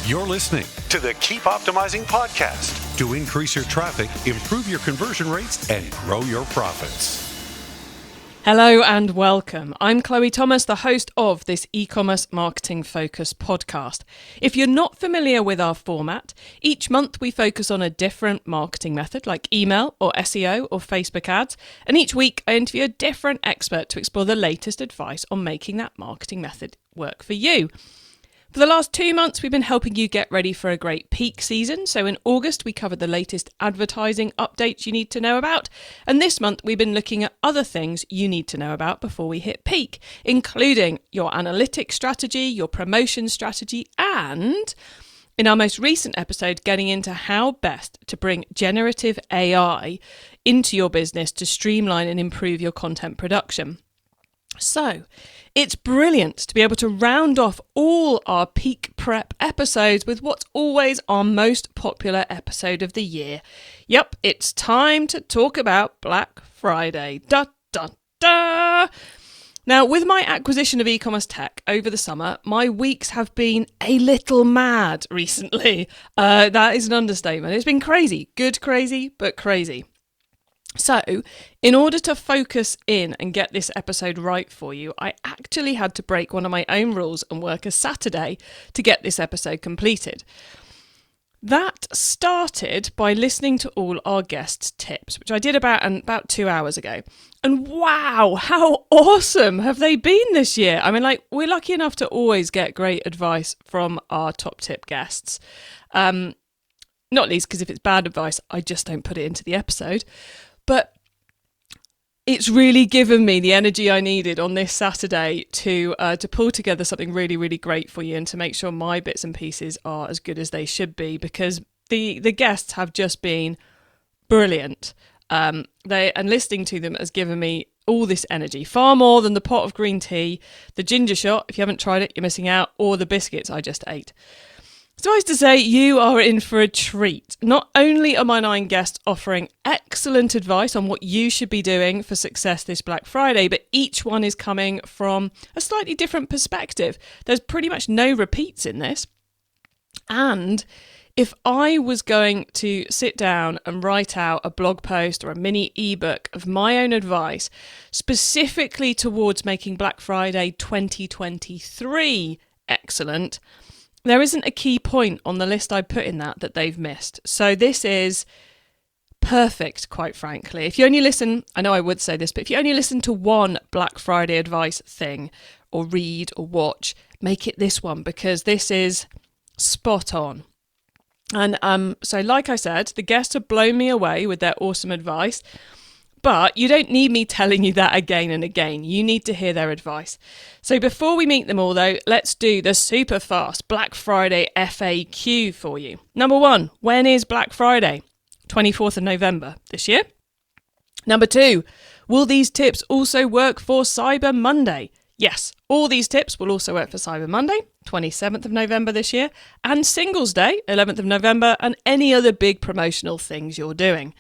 You're listening to the Keep Optimizing podcast to increase your traffic, improve your conversion rates, and grow your profits. Hello and welcome. I'm Chloe Thomas, the host of this e-commerce marketing focus podcast. If you're not familiar with our format, each month we focus on a different marketing method like email or SEO or Facebook ads, and each week I interview a different expert to explore the latest advice on making that marketing method work for you. For the last 2 months, we've been helping you get ready for a great peak season. So in August, we covered the latest advertising updates you need to know about. And this month, we've been looking at other things you need to know about before we hit peak, including your analytics strategy, your promotion strategy, and in our most recent episode, getting into how best to bring generative AI into your business to streamline and improve your content production. So, it's brilliant to be able to round off all our peak prep episodes with what's always our most popular episode of the year. Yep, it's time to talk about Black Friday. Da, da, da! Now, with my acquisition of e-commerce tech over the summer, my weeks have been a little mad recently. That is an understatement. It's been crazy. Good crazy, but crazy. So, in order to focus in and get this episode right for you, I actually had to break one of my own rules and work a Saturday to get this episode completed. That started by listening to all our guests' tips, which I did about 2 hours ago. And wow, how awesome have they been this year? I mean, we're lucky enough to always get great advice from our top tip guests. Not least because if it's bad advice, I just don't put it into the episode. But it's really given me the energy I needed on this Saturday to pull together something really, really great for you and to make sure my bits and pieces are as good as they should be, because the guests have just been brilliant. And listening to them has given me all this energy, far more than the pot of green tea, the ginger shot, if you haven't tried it, you're missing out, or the biscuits I just ate. Suffice to say, you are in for a treat. Not only are my 9 guests offering excellent advice on what you should be doing for success this Black Friday, but each one is coming from a slightly different perspective. There's pretty much no repeats in this. And if I was going to sit down and write out a blog post or a mini ebook of my own advice, specifically towards making Black Friday 2023 excellent, there isn't a key point on the list I put in that they've missed. So this is perfect, quite frankly. If you only listen, I know I would say this, but if you only listen to one Black Friday advice thing, or read or watch, make it this one, because this is spot on. And so like I said, the guests have blown me away with their awesome advice. But you don't need me telling you that again and again. You need to hear their advice. So before we meet them all, though, let's do the super fast Black Friday FAQ for you. Number 1, when is Black Friday? 24th of November this year. Number 2, will these tips also work for Cyber Monday? Yes, all these tips will also work for Cyber Monday, 27th of November this year, and Singles Day, 11th of November, and any other big promotional things you're doing.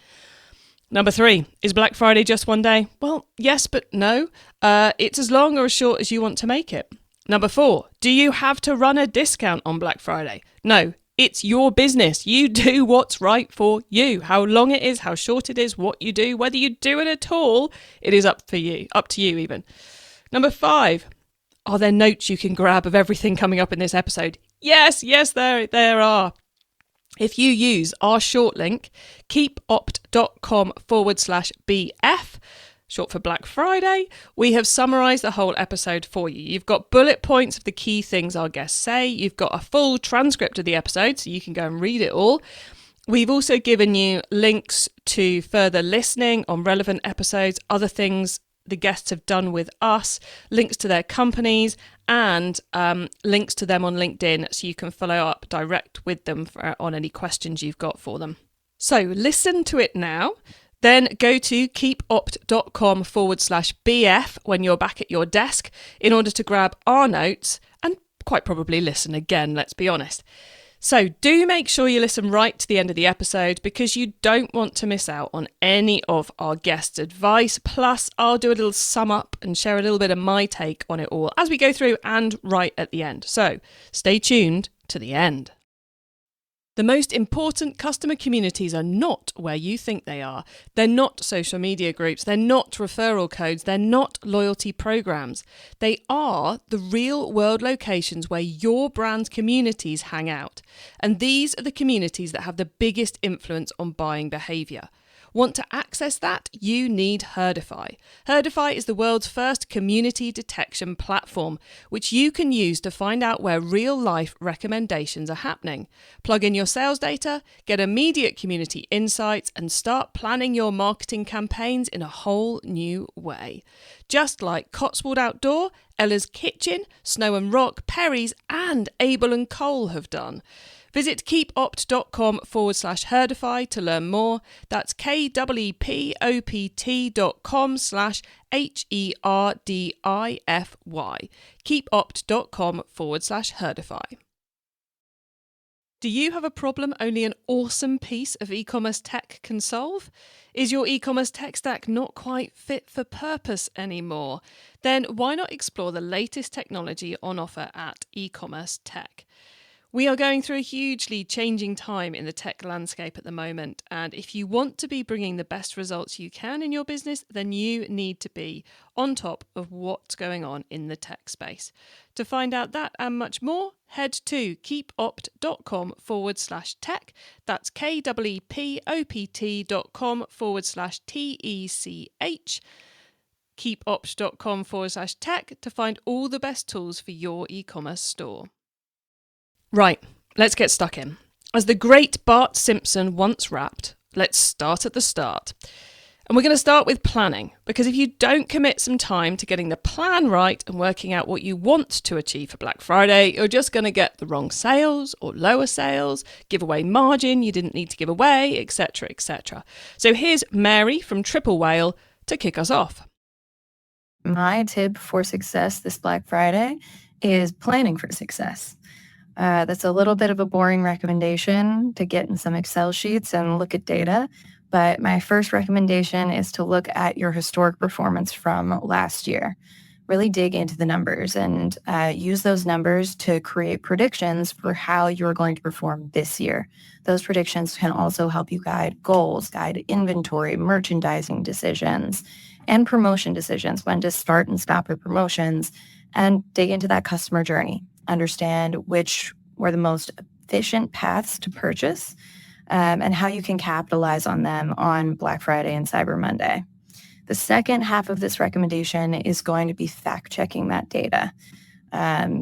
Number 3, is Black Friday just one day? Well, yes, but no. It's as long or as short as you want to make it. Number 4, do you have to run a discount on Black Friday? No, it's your business. You do what's right for you. How long it is, how short it is, what you do, whether you do it at all, it is up to you even. Number 5, are there notes you can grab of everything coming up in this episode? Yes, there are. If you use our short link, keepopt.com/BF, short for Black Friday, we have summarised the whole episode for you. You've got bullet points of the key things our guests say. You've got a full transcript of the episode, so you can go and read it all. We've also given you links to further listening on relevant episodes, other things the guests have done with us, links to their companies, and links to them on LinkedIn, so you can follow up direct with them on any questions you've got for them. So listen to it now, then go to keepopt.com/BF when you're back at your desk in order to grab our notes and quite probably listen again, let's be honest. So do make sure you listen right to the end of the episode, because you don't want to miss out on any of our guests' advice. Plus, I'll do a little sum up and share a little bit of my take on it all as we go through and right at the end. So stay tuned to the end. The most important customer communities are not where you think they are. They're not social media groups. They're not referral codes. They're not loyalty programs. They are the real world locations where your brand's communities hang out. And these are the communities that have the biggest influence on buying behaviour. Want to access that? You need Herdify. Herdify is the world's first community detection platform, which you can use to find out where real-life recommendations are happening. Plug in your sales data, get immediate community insights, and start planning your marketing campaigns in a whole new way. Just like Cotswold Outdoor, Ella's Kitchen, Snow and Rock, Perry's, and Abel and Cole have done. Visit keepopt.com/Herdify to learn more. That's keepopt.com/HERDIFY. keepopt.com/Herdify. Do you have a problem only an awesome piece of e-commerce tech can solve? Is your e-commerce tech stack not quite fit for purpose anymore? Then why not explore the latest technology on offer at eCommerce Tech? We are going through a hugely changing time in the tech landscape at the moment, and if you want to be bringing the best results you can in your business, then you need to be on top of what's going on in the tech space. To find out that and much more, head to keepopt.com/tech. That's keepopt.com/TECH. keepopt.com/tech to find all the best tools for your e-commerce store. Right, let's get stuck in. As the great Bart Simpson once rapped, let's start at the start. And we're going to start with planning, because if you don't commit some time to getting the plan right and working out what you want to achieve for Black Friday, you're just going to get the wrong sales or lower sales, give away margin you didn't need to give away, etc., etc. So here's Mary from Triple Whale to kick us off. My tip for success this Black Friday is planning for success. That's a little bit of a boring recommendation to get in some Excel sheets and look at data. But my first recommendation is to look at your historic performance from last year. Really dig into the numbers and use those numbers to create predictions for how you're going to perform this year. Those predictions can also help you guide goals, guide inventory, merchandising decisions, and promotion decisions, when to start and stop your promotions, and dig into that customer journey. Understand which were the most efficient paths to purchase and how you can capitalize on them on Black Friday and Cyber Monday. The second half of this recommendation is going to be fact-checking that data,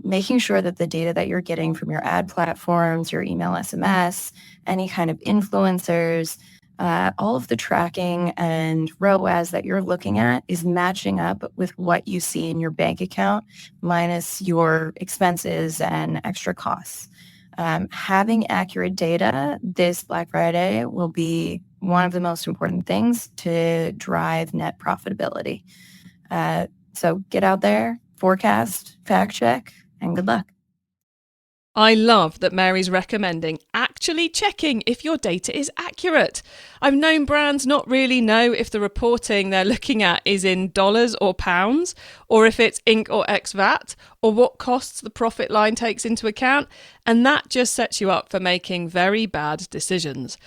making sure that the data that you're getting from your ad platforms, your email, SMS, any kind of influencers, all of the tracking and ROAS that you're looking at is matching up with what you see in your bank account minus your expenses and extra costs. Having accurate data this Black Friday will be one of the most important things to drive net profitability. So get out there, forecast, fact check, and good luck. I love that Mary's recommending actually checking if your data is accurate. I've known brands not really know if the reporting they're looking at is in dollars or pounds, or if it's Inc or ex-VAT, or what costs the profit line takes into account, and that just sets you up for making very bad decisions.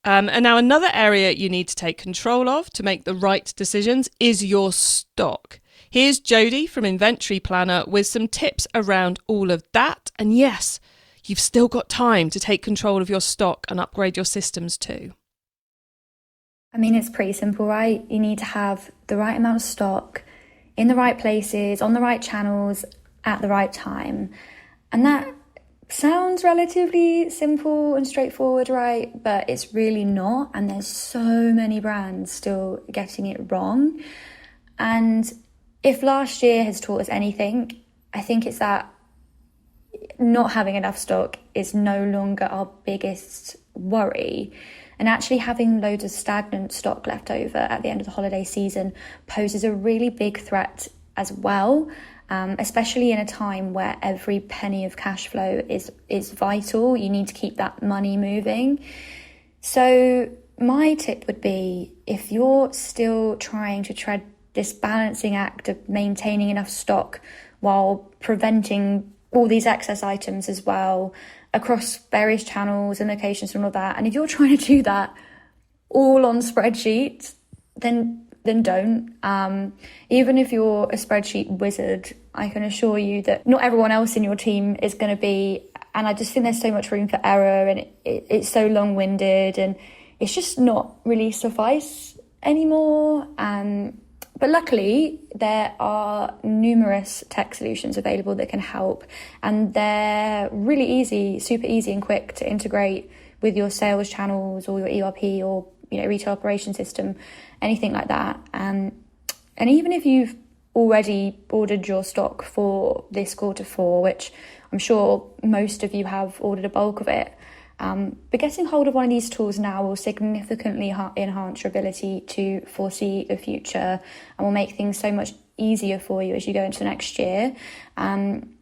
And now another area you need to take control of to make the right decisions is your stock. Here's Jodie from Inventory Planner with some tips around all of that. And yes, you've still got time to take control of your stock and upgrade your systems too. I mean, it's pretty simple, right? You need to have the right amount of stock in the right places, on the right channels, at the right time. And that sounds relatively simple and straightforward, right? But it's really not. And there's so many brands still getting it wrong. And if last year has taught us anything, I think it's that not having enough stock is no longer our biggest worry. And actually having loads of stagnant stock left over at the end of the holiday season poses a really big threat as well, especially in a time where every penny of cash flow is vital. You need to keep that money moving. So my tip would be, if you're still trying to tread this balancing act of maintaining enough stock while preventing all these excess items as well across various channels and locations and all that. And if you're trying to do that all on spreadsheets, then don't. Even if you're a spreadsheet wizard, I can assure you that not everyone else in your team is going to be. And I just think there's so much room for error, and it's so long-winded, and it's just not really suffice anymore. But luckily, there are numerous tech solutions available that can help, and they're really easy, super easy and quick to integrate with your sales channels or your ERP or retail operation system, anything like that. And even if you've already ordered your stock for this Q4, which I'm sure most of you have ordered a bulk of it, but getting hold of one of these tools now will significantly enhance your ability to foresee the future and will make things so much easier for you as you go into next year.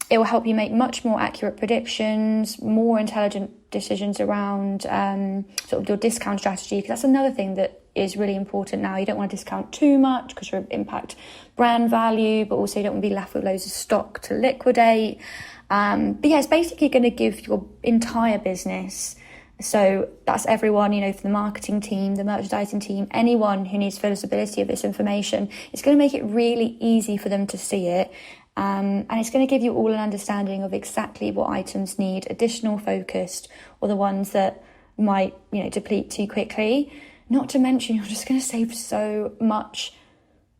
It will help you make much more accurate predictions, more intelligent decisions around sort of your discount strategy, because that's another thing that is really important now. You don't want to discount too much because you'll impact brand value, but also you don't want to be left with loads of stock to liquidate. But yeah, it's basically going to give your entire business, so that's everyone, from the marketing team, the merchandising team, anyone who needs visibility of this information, it's going to make it really easy for them to see it. And it's going to give you all an understanding of exactly what items need additional focus, or the ones that might, deplete too quickly. Not to mention, you're just going to save so much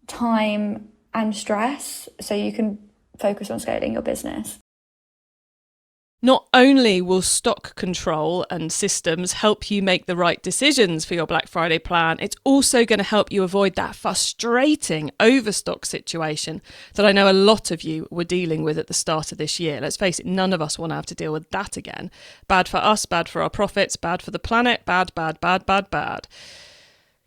time and stress so you can focus on scaling your business. Not only will stock control and systems help you make the right decisions for your Black Friday plan, it's also going to help you avoid that frustrating overstock situation that I know a lot of you were dealing with at the start of this year. Let's face it, none of us want to have to deal with that again. Bad for us, bad for our profits, bad for the planet, bad.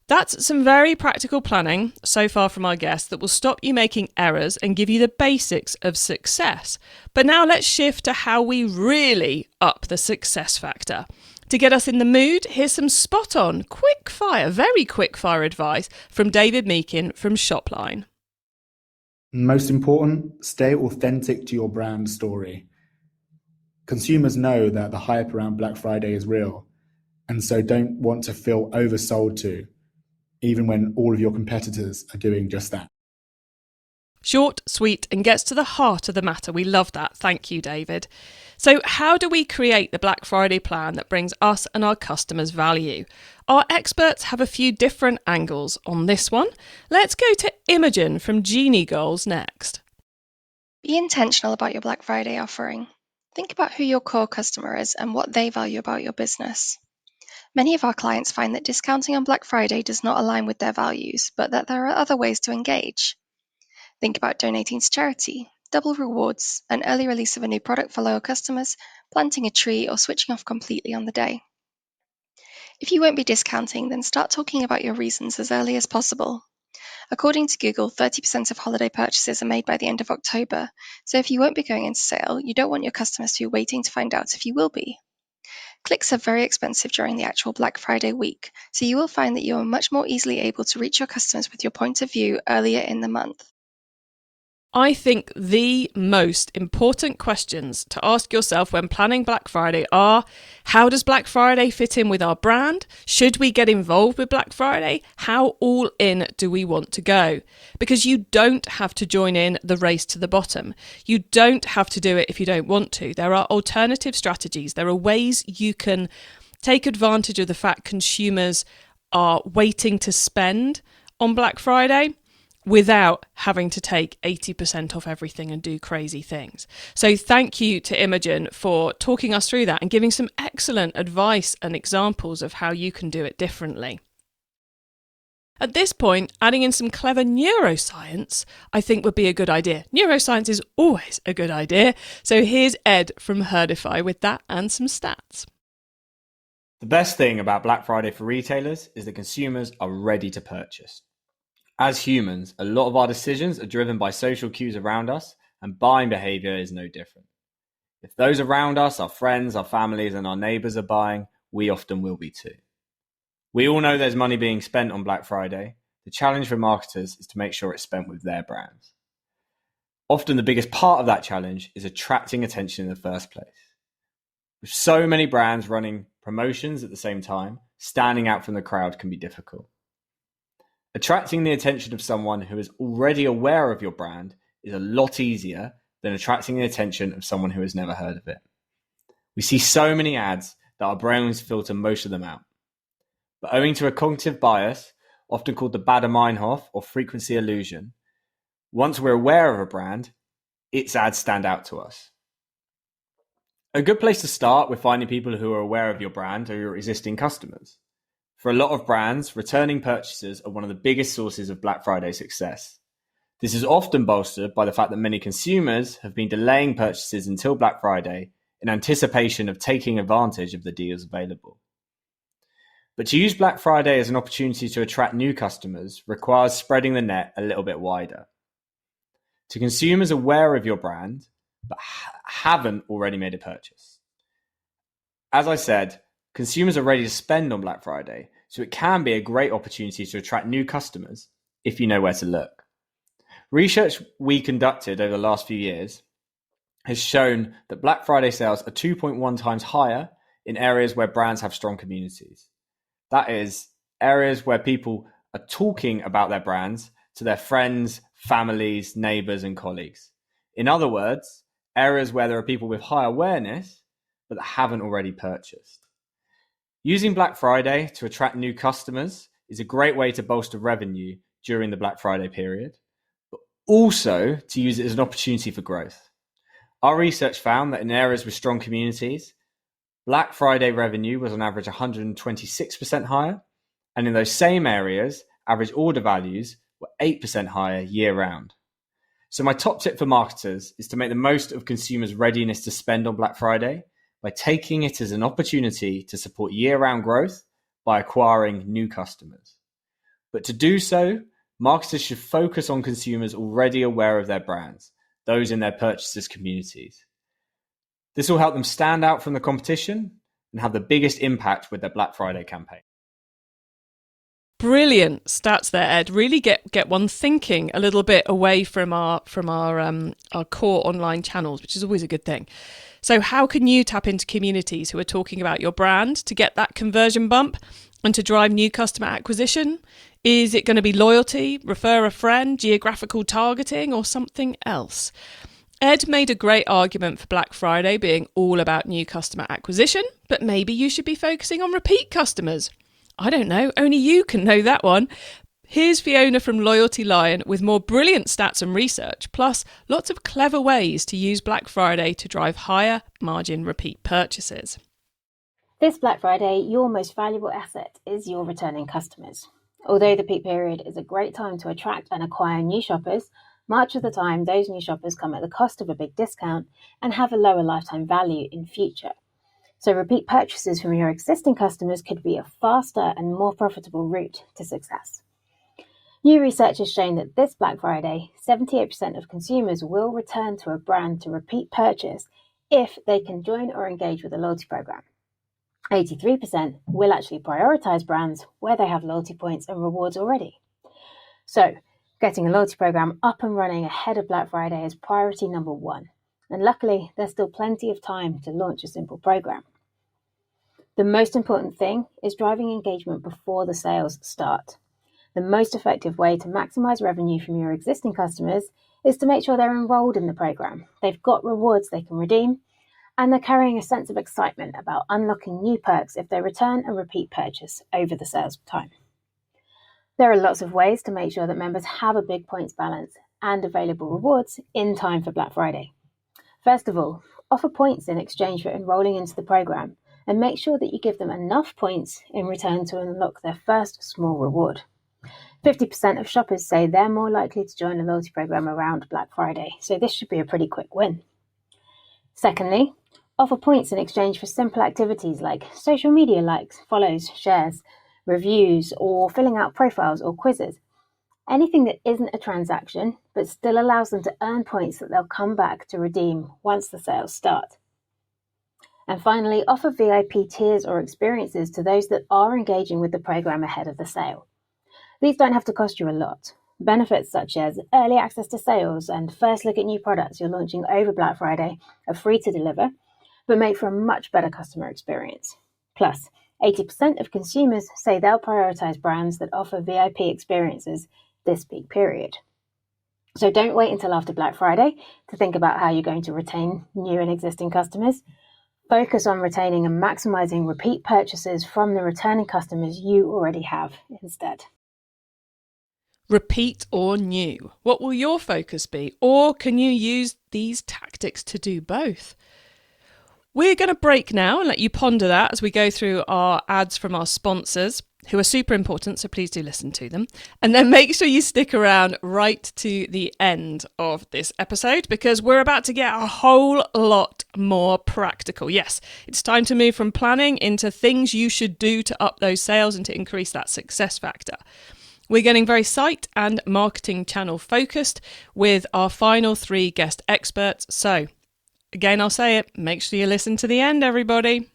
That's some very practical planning so far from our guests that will stop you making errors and give you the basics of success. But now let's shift to how we really up the success factor. To get us in the mood, here's some spot-on, very quick-fire advice from David Meakin from SHOPLINE. Most important, stay authentic to your brand story. Consumers know that the hype around Black Friday is real, and so don't want to feel oversold to, even when all of your competitors are doing just that. Short, sweet, and gets to the heart of the matter. We love that. Thank you, David. So how do we create the Black Friday plan that brings us and our customers value? Our experts have a few different angles on this one. Let's go to Imogen from Genie Goals next. Be intentional about your Black Friday offering. Think about who your core customer is and what they value about your business. Many of our clients find that discounting on Black Friday does not align with their values, but that there are other ways to engage. Think about donating to charity, double rewards, an early release of a new product for loyal customers, planting a tree, or switching off completely on the day. If you won't be discounting, then start talking about your reasons as early as possible. According to Google, 30% of holiday purchases are made by the end of October, so if you won't be going into sale, you don't want your customers to be waiting to find out if you will be. Clicks are very expensive during the actual Black Friday week, so you will find that you are much more easily able to reach your customers with your point of view earlier in the month. I think the most important questions to ask yourself when planning Black Friday are: how does Black Friday fit in with our brand? Should we get involved with Black Friday? How all in do we want to go? Because you don't have to join in the race to the bottom. You don't have to do it if you don't want to. There are alternative strategies. There are ways you can take advantage of the fact consumers are waiting to spend on Black Friday without having to take 80% off everything and do crazy things. So thank you to Imogen for talking us through that and giving some excellent advice and examples of how you can do it differently. At this point, adding in some clever neuroscience, I think would be a good idea. Neuroscience is always a good idea. So here's Ed from Herdify with that and some stats. The best thing about Black Friday for retailers is that consumers are ready to purchase. As humans, a lot of our decisions are driven by social cues around us, and buying behaviour is no different. If those around us, our friends, our families, and our neighbours are buying, we often will be too. We all know there's money being spent on Black Friday. The challenge for marketers is to make sure it's spent with their brands. Often the biggest part of that challenge is attracting attention in the first place. With so many brands running promotions at the same time, standing out from the crowd can be difficult. Attracting the attention of someone who is already aware of your brand is a lot easier than attracting the attention of someone who has never heard of it. We see so many ads that our brains filter most of them out. But owing to a cognitive bias, often called the Baader-Meinhof or frequency illusion, once we're aware of a brand, its ads stand out to us. A good place to start with finding people who are aware of your brand are your existing customers. For a lot of brands, returning purchases are one of the biggest sources of Black Friday success. This is often bolstered by the fact that many consumers have been delaying purchases until Black Friday in anticipation of taking advantage of the deals available. But to use Black Friday as an opportunity to attract new customers requires spreading the net a little bit wider. To consumers aware of your brand, but haven't already made a purchase. As I said, consumers are ready to spend on Black Friday, so it can be a great opportunity to attract new customers if you know where to look. Research we conducted over the last few years has shown that Black Friday sales are 2.1 times higher in areas where brands have strong communities. That is, areas where people are talking about their brands to their friends, families, neighbors, and colleagues. In other words, areas where there are people with high awareness, but that haven't already purchased. Using Black Friday to attract new customers is a great way to bolster revenue during the Black Friday period, but also to use it as an opportunity for growth. Our research found that in areas with strong communities, Black Friday revenue was on average 126% higher, and in those same areas, average order values were 8% higher year round. So my top tip for marketers is to make the most of consumers' readiness to spend on Black Friday by taking it as an opportunity to support year-round growth by acquiring new customers. But to do so, marketers should focus on consumers already aware of their brands, those in their purchasers' communities. This will help them stand out from the competition and have the biggest impact with their Black Friday campaign. Brilliant stats there, Ed. Really get one thinking a little bit away from our core online channels, which is always a good thing. So how can you tap into communities who are talking about your brand to get that conversion bump and to drive new customer acquisition? Is it going to be loyalty, refer a friend, geographical targeting, or something else? Ed made a great argument for Black Friday being all about new customer acquisition, but maybe you should be focusing on repeat customers. I don't know, only you can know that one. Here's Fiona from Loyalty Lion with more brilliant stats and research, plus lots of clever ways to use Black Friday to drive higher margin repeat purchases. This Black Friday, your most valuable asset is your returning customers. Although the peak period is a great time to attract and acquire new shoppers, much of the time those new shoppers come at the cost of a big discount and have a lower lifetime value in future. So repeat purchases from your existing customers could be a faster and more profitable route to success. New research has shown that this Black Friday, 78% of consumers will return to a brand to repeat purchase if they can join or engage with a loyalty program. 83% will actually prioritize brands where they have loyalty points and rewards already. So, getting a loyalty program up and running ahead of Black Friday is priority number one. And luckily, there's still plenty of time to launch a simple program. The most important thing is driving engagement before the sales start. The most effective way to maximize revenue from your existing customers is to make sure they're enrolled in the program, they've got rewards they can redeem, and they're carrying a sense of excitement about unlocking new perks if they return and repeat purchase over the sales time. There are lots of ways to make sure that members have a big points balance and available rewards in time for Black Friday. First of all, offer points in exchange for enrolling into the program and make sure that you give them enough points in return to unlock their first small reward. 50% of shoppers say they're more likely to join a loyalty program around Black Friday, so this should be a pretty quick win. Secondly, offer points in exchange for simple activities like social media likes, follows, shares, reviews, or filling out profiles or quizzes. Anything that isn't a transaction, but still allows them to earn points that they'll come back to redeem once the sales start. And finally, offer VIP tiers or experiences to those that are engaging with the program ahead of the sale. These don't have to cost you a lot. Benefits such as early access to sales and first look at new products you're launching over Black Friday are free to deliver, but make for a much better customer experience. Plus, 80% of consumers say they'll prioritize brands that offer VIP experiences this peak period. So don't wait until after Black Friday to think about how you're going to retain new and existing customers. Focus on retaining and maximizing repeat purchases from the returning customers you already have instead. Repeat or new? What will your focus be? Or can you use these tactics to do both? We're going to break now and let you ponder that as we go through our ads from our sponsors, who are super important, so please do listen to them. And then make sure you stick around right to the end of this episode, because we're about to get a whole lot more practical. Yes, it's time to move from planning into things you should do to up those sales and to increase that success factor. We're getting very site and marketing channel focused with our final 3 guest experts. So again, I'll say it, make sure you listen to the end, everybody.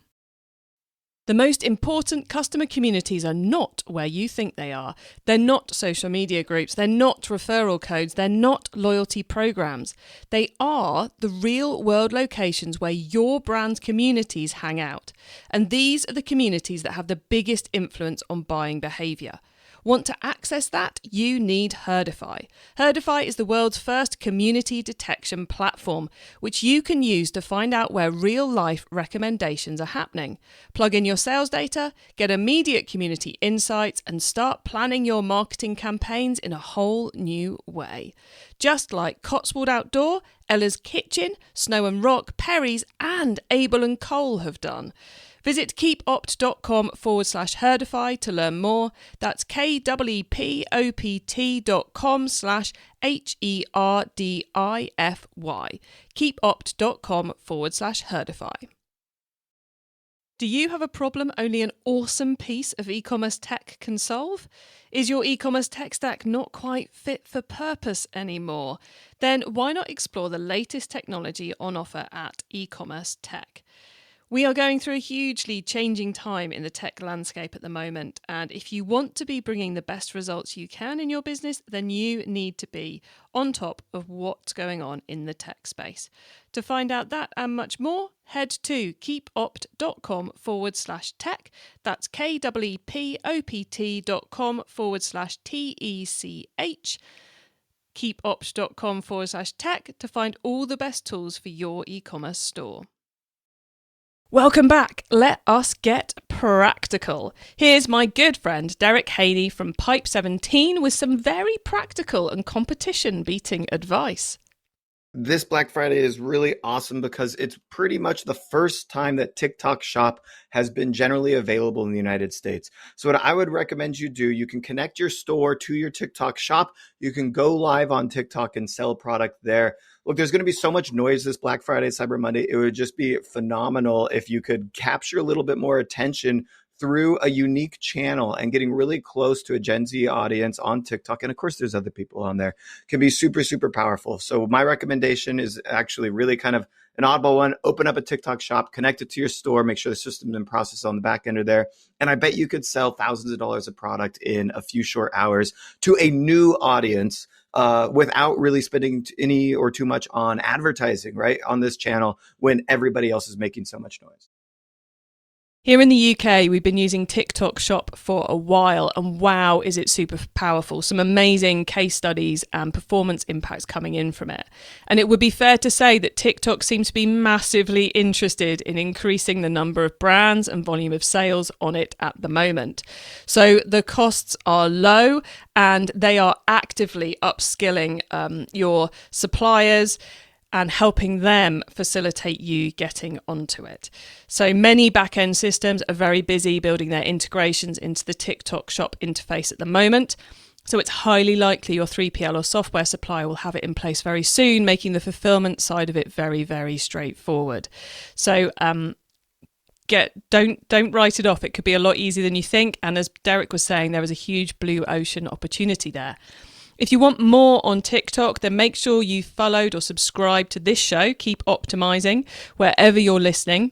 The most important customer communities are not where you think they are. They're not social media groups. They're not referral codes. They're not loyalty programs. They are the real world locations where your brand's communities hang out. And these are the communities that have the biggest influence on buying behaviour. Want to access that? You need Herdify. Herdify is the world's first community detection platform, which you can use to find out where real-life recommendations are happening. Plug in your sales data, get immediate community insights, and start planning your marketing campaigns in a whole new way. Just like Cotswold Outdoor, Ella's Kitchen, Snow and Rock, Perry's, and Abel and Cole have done. Visit keepopt.com/Herdify to learn more. That's keepopt.com/HERDIFY. keepopt.com/Herdify. Do you have a problem only an awesome piece of e-commerce tech can solve? Is your e-commerce tech stack not quite fit for purpose anymore? Then why not explore the latest technology on offer at eCommerce Tech? We are going through a hugely changing time in the tech landscape at the moment, and if you want to be bringing the best results you can in your business, then you need to be on top of what's going on in the tech space. To find out that and much more, head to keepopt.com/tech. That's keepopt.com/TECH. keepopt.com/tech to find all the best tools for your e-commerce store. Welcome back. Let us get practical. Here's my good friend Derric Haynie from Pipe 17 with some very practical and competition-beating advice. This Black Friday is really awesome because it's pretty much the first time that TikTok Shop has been generally available in the United States. So what I would recommend you do, you can connect your store to your TikTok Shop. You can go live on TikTok and sell product there. Look, there's going to be so much noise this Black Friday, Cyber Monday. It would just be phenomenal if you could capture a little bit more attention through a unique channel, and getting really close to a Gen Z audience on TikTok. And of course, there's other people on there, can be super, super powerful. So my recommendation is actually really kind of an oddball one. Open up a TikTok Shop, connect it to your store, make sure the system and process on the back end are there. And I bet you could sell thousands of dollars of product in a few short hours to a new audience without really spending any or too much on advertising, right, on this channel when everybody else is making so much noise. Here in the UK, we've been using TikTok Shop for a while, and wow, is it super powerful. Some amazing case studies and performance impacts coming in from it. And it would be fair to say that TikTok seems to be massively interested in increasing the number of brands and volume of sales on it at the moment. So the costs are low, and they are actively upskilling your suppliers and helping them facilitate you getting onto it. So many back-end systems are very busy building their integrations into the TikTok Shop interface at the moment. So it's highly likely your 3PL or software supplier will have it in place very soon, making the fulfillment side of it very, very straightforward. So don't write it off. It could be a lot easier than you think. And as Derric was saying, there is a huge blue ocean opportunity there. If you want more on TikTok, then make sure you followed or subscribed to this show, Keep Optimizing, wherever you're listening,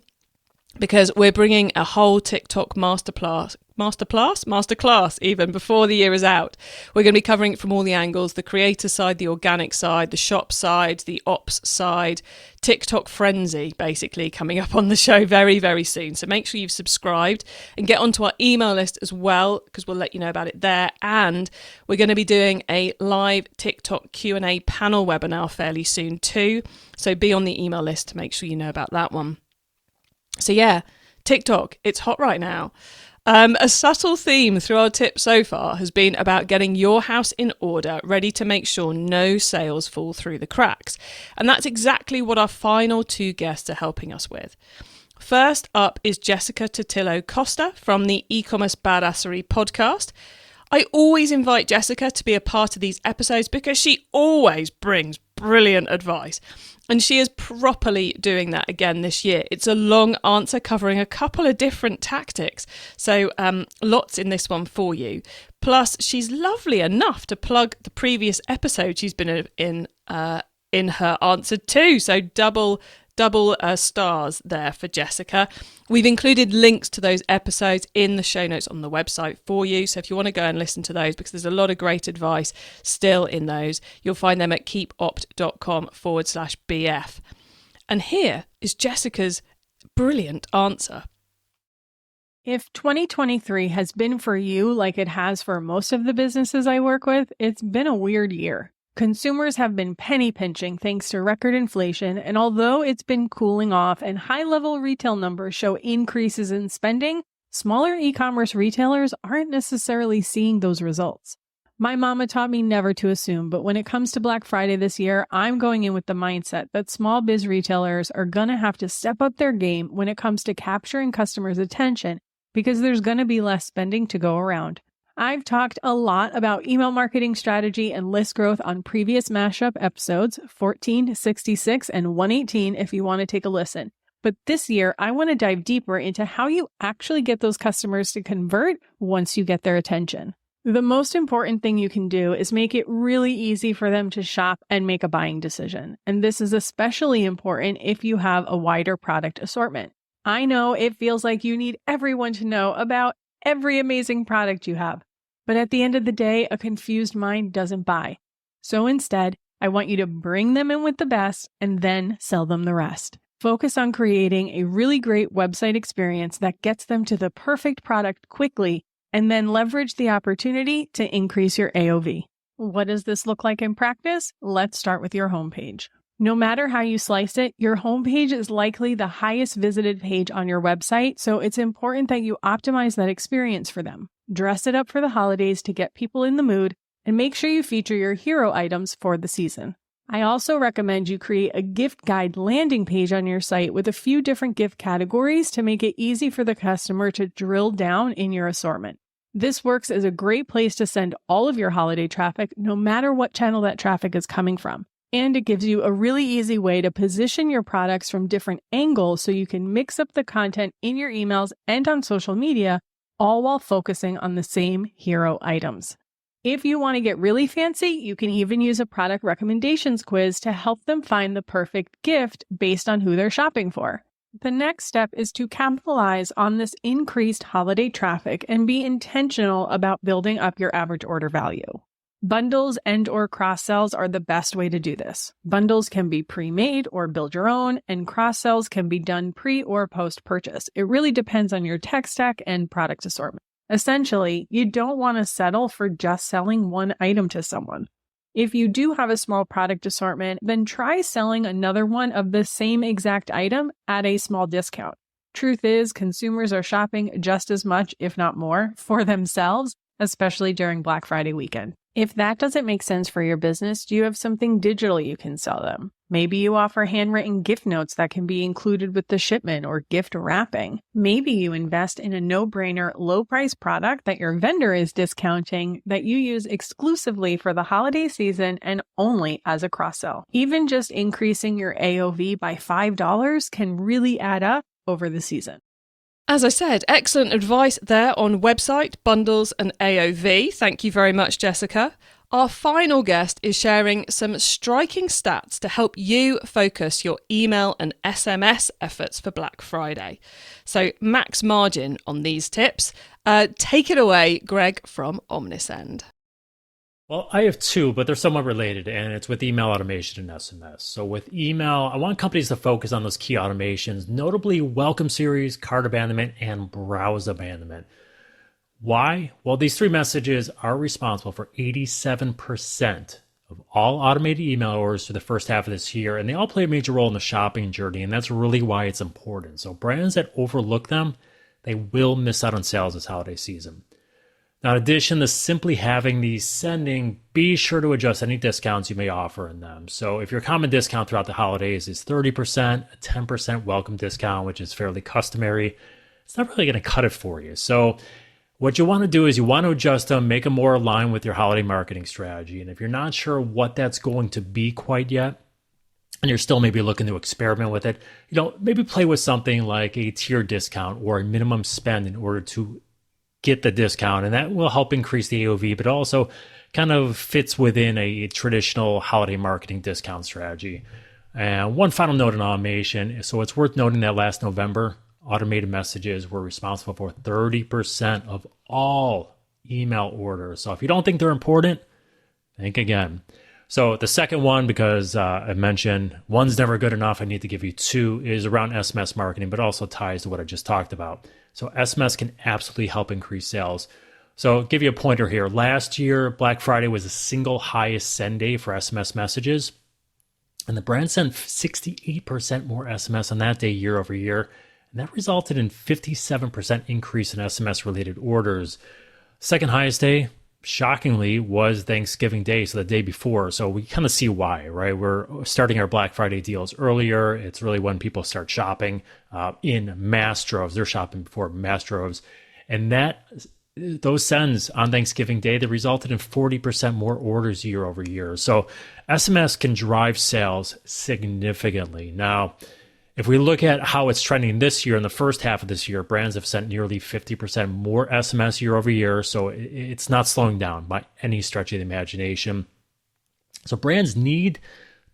because we're bringing a whole TikTok masterclass masterclass even before the year is out. We're going to be covering it from all the angles: the creator side, the organic side, the shop side, the ops side, TikTok frenzy, basically coming up on the show very, very soon. So make sure you've subscribed and get onto our email list as well, because we'll let you know about it there. And we're going to be doing a live TikTok Q&A panel webinar fairly soon too. So be on the email list to make sure you know about that one. So yeah, TikTok, it's hot right now. A subtle theme through our tips so far has been about getting your house in order, ready to make sure no sales fall through the cracks. And that's exactly what our final two guests are helping us with. First up is Jessica Totillo Costa from the eCommerce Badassery podcast. I always invite Jessica to be a part of these episodes because she always brings brilliant advice. And she is properly doing that again this year. It's a long answer covering a couple of different tactics. So lots in this one for you. Plus, she's lovely enough to plug the previous episode she's been in her answer too. So double stars there for Jessica. We've included links to those episodes in the show notes on the website for you. So if you want to go and listen to those, because there's a lot of great advice still in those, you'll find them at keepopt.com/BF. And here is Jessica's brilliant answer. If 2023 has been for you like it has for most of the businesses I work with, it's been a weird year. Consumers have been penny pinching thanks to record inflation, and although it's been cooling off and high-level retail numbers show increases in spending, smaller e-commerce retailers aren't necessarily seeing those results. My mama taught me never to assume, but when it comes to Black Friday this year, I'm going in with the mindset that small biz retailers are going to have to step up their game when it comes to capturing customers' attention, because there's going to be less spending to go around. I've talked a lot about email marketing strategy and list growth on previous mashup episodes, 14, 66, and 118 if you want to take a listen. But this year, I want to dive deeper into how you actually get those customers to convert once you get their attention. The most important thing you can do is make it really easy for them to shop and make a buying decision. And this is especially important if you have a wider product assortment. I know it feels like you need everyone to know about every amazing product you have. But at the end of the day, a confused mind doesn't buy. So instead, I want you to bring them in with the best and then sell them the rest. Focus on creating a really great website experience that gets them to the perfect product quickly, and then leverage the opportunity to increase your AOV. What does this look like in practice? Let's start with your homepage. No matter how you slice it, your homepage is likely the highest visited page on your website, so it's important that you optimize that experience for them. Dress it up for the holidays to get people in the mood, and make sure you feature your hero items for the season. I also recommend you create a gift guide landing page on your site with a few different gift categories to make it easy for the customer to drill down in your assortment. This works as a great place to send all of your holiday traffic, no matter what channel that traffic is coming from. And it gives you a really easy way to position your products from different angles so you can mix up the content in your emails and on social media, all while focusing on the same hero items. If you want to get really fancy, you can even use a product recommendations quiz to help them find the perfect gift based on who they're shopping for. The next step is to capitalize on this increased holiday traffic and be intentional about building up your average order value. Bundles and/or cross-sells are the best way to do this. Bundles can be pre-made or build your own, and cross-sells can be done pre- or post-purchase. It really depends on your tech stack and product assortment. Essentially, you don't want to settle for just selling one item to someone. If you do have a small product assortment, then try selling another one of the same exact item at a small discount. Truth is, consumers are shopping just as much, if not more, for themselves, especially during Black Friday weekend. If that doesn't make sense for your business, do you have something digital you can sell them? Maybe you offer handwritten gift notes that can be included with the shipment or gift wrapping. Maybe you invest in a no-brainer, low-price product that your vendor is discounting that you use exclusively for the holiday season and only as a cross-sell. Even just increasing your AOV by $5 can really add up over the season. As I said, excellent advice there on website, bundles and AOV. Thank you very much, Jessica. Our final guest is sharing some striking stats to help you focus your email and SMS efforts for Black Friday. So max margin on these tips. Take it away, Greg from Omnisend. Well, I have two, but they're somewhat related, and it's with email automation and SMS. So with email, I want companies to focus on those key automations, notably welcome series, cart abandonment, and browse abandonment. Why? Well, these three messages are responsible for 87% of all automated email orders for the first half of this year, and they all play a major role in the shopping journey, and that's really why it's important. So brands that overlook them, they will miss out on sales this holiday season. Now, in addition to simply having these sending, be sure to adjust any discounts you may offer in them. So if your common discount throughout the holidays is 30%, a 10% welcome discount, which is fairly customary, it's not really going to cut it for you. So what you want to do is you want to adjust them, make them more aligned with your holiday marketing strategy. And if you're not sure what that's going to be quite yet, and you're still maybe looking to experiment with it, maybe play with something like a tier discount or a minimum spend in order to get the discount. And that will help increase the AOV, but also kind of fits within a traditional holiday marketing discount strategy. And one final note on automation. So it's worth noting that last November, automated messages were responsible for 30% of all email orders. So if you don't think they're important, think again. So the second one, because I mentioned one's never good enough, I need to give you two, is around SMS marketing, but also ties to what I just talked about. So SMS can absolutely help increase sales. So I'll give you a pointer here. Last year, Black Friday was the single highest send day for SMS messages. And the brand sent 68% more SMS on that day year over year. And that resulted in 57% increase in SMS-related orders. Second highest day, shockingly, was Thanksgiving Day, so the day before. So we kind of see why, right? We're starting our Black Friday deals earlier. It's really when people start shopping in mass droves. They're shopping before mass droves. And those sends on Thanksgiving Day, that resulted in 40% more orders year over year. So SMS can drive sales significantly. Now, if we look at how it's trending this year, in the first half of this year, brands have sent nearly 50% more SMS year over year. So it's not slowing down by any stretch of the imagination. So brands need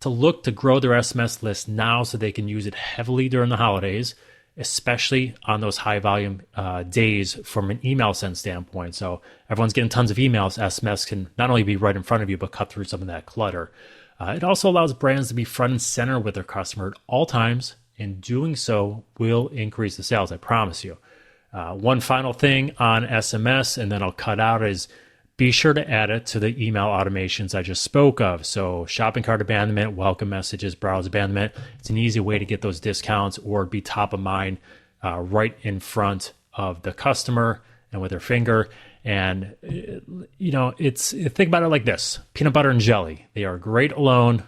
to look to grow their SMS list now so they can use it heavily during the holidays, especially on those high volume days from an email send standpoint. So everyone's getting tons of emails. SMS can not only be right in front of you, but cut through some of that clutter. It also allows brands to be front and center with their customer at all times, and doing so will increase the sales, I promise you. One final thing on SMS, and then I'll cut out, is be sure to add it to the email automations I just spoke of. So shopping cart abandonment, welcome messages, browse abandonment. It's an easy way to get those discounts or be top of mind right in front of the customer and with their finger. And, think about it like this. Peanut butter and jelly. They are great alone.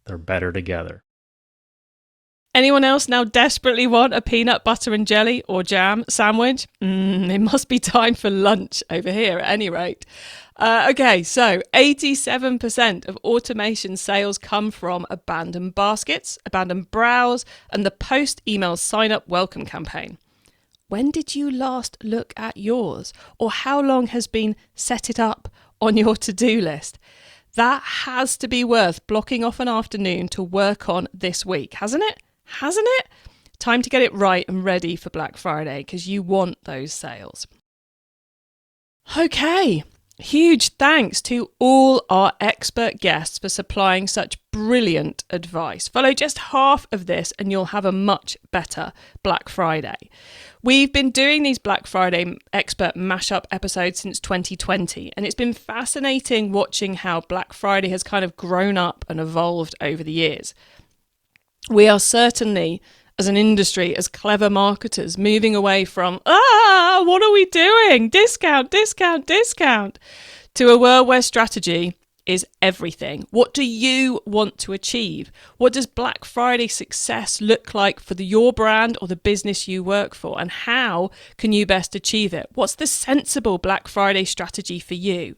They're better together. Anyone else now desperately want a peanut butter and jelly or jam sandwich? It must be time for lunch over here at any rate. Okay, so 87% of automation sales come from abandoned baskets, abandoned browse, and the post-email sign-up welcome campaign. When did you last look at yours? Or how long has been set it up on your to-do list? That has to be worth blocking off an afternoon to work on this week, hasn't it? Hasn't it? Time to get it right and ready for Black Friday, because you want those sales. Okay, huge thanks to all our expert guests for supplying such brilliant advice. Follow just half of this and you'll have a much better Black Friday. We've been doing these Black Friday expert mashup episodes since 2020, and it's been fascinating watching how Black Friday has kind of grown up and evolved over the years. We are certainly, as an industry, as clever marketers, moving away from, what are we doing? Discount, discount, discount, to a world where strategy is everything. What do you want to achieve? What does Black Friday success look like for your brand or the business you work for? And how can you best achieve it? What's the sensible Black Friday strategy for you?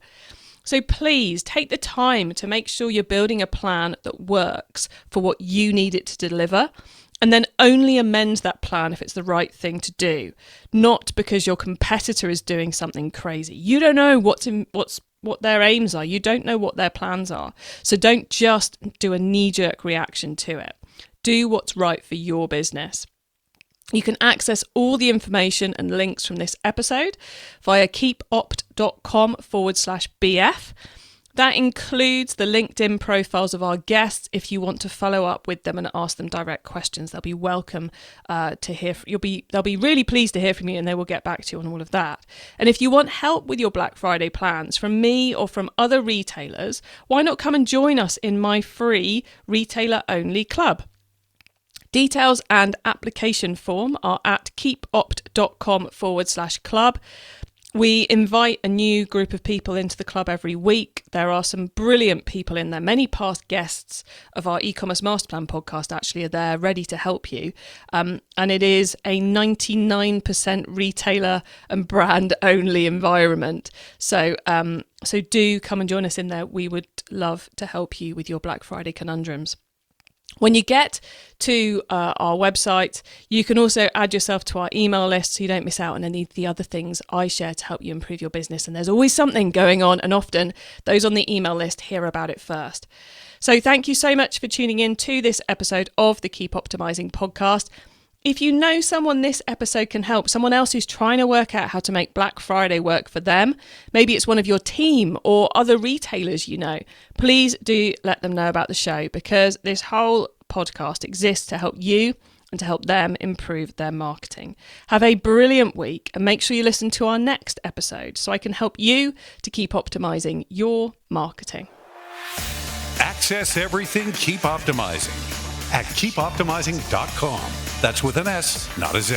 So please take the time to make sure you're building a plan that works for what you need it to deliver, and then only amend that plan if it's the right thing to do, not because your competitor is doing something crazy. You don't know what's what their aims are. You don't know what their plans are. So don't just do a knee-jerk reaction to it. Do what's right for your business. You can access all the information and links from this episode via keepopt.com/BF. That includes the LinkedIn profiles of our guests if you want to follow up with them and ask them direct questions. They'll be welcome to hear. They'll be really pleased to hear from you, and they will get back to you on all of that. And if you want help with your Black Friday plans from me or from other retailers, why not come and join us in my free retailer-only club? Details and application form are at keepopt.com/club. We invite a new group of people into the club every week. There are some brilliant people in there. Many past guests of our e-commerce master plan podcast actually are there ready to help you. And it is a 99% retailer and brand only environment. So do come and join us in there. We would love to help you with your Black Friday conundrums. When you get to our website, you can also add yourself to our email list so you don't miss out on any of the other things I share to help you improve your business. And there's always something going on, and often those on the email list hear about it first. So thank you so much for tuning in to this episode of the Keep Optimizing podcast. If you know someone this episode can help, someone else who's trying to work out how to make Black Friday work for them, maybe it's one of your team or other retailers you know, please do let them know about the show, because this whole podcast exists to help you and to help them improve their marketing. Have a brilliant week, and make sure you listen to our next episode so I can help you to keep optimizing your marketing. Access everything Keep Optimizing at keepoptimizing.com. That's with an S, not a Z.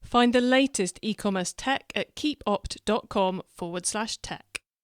Find the latest e-commerce tech at keepopt.com/tech.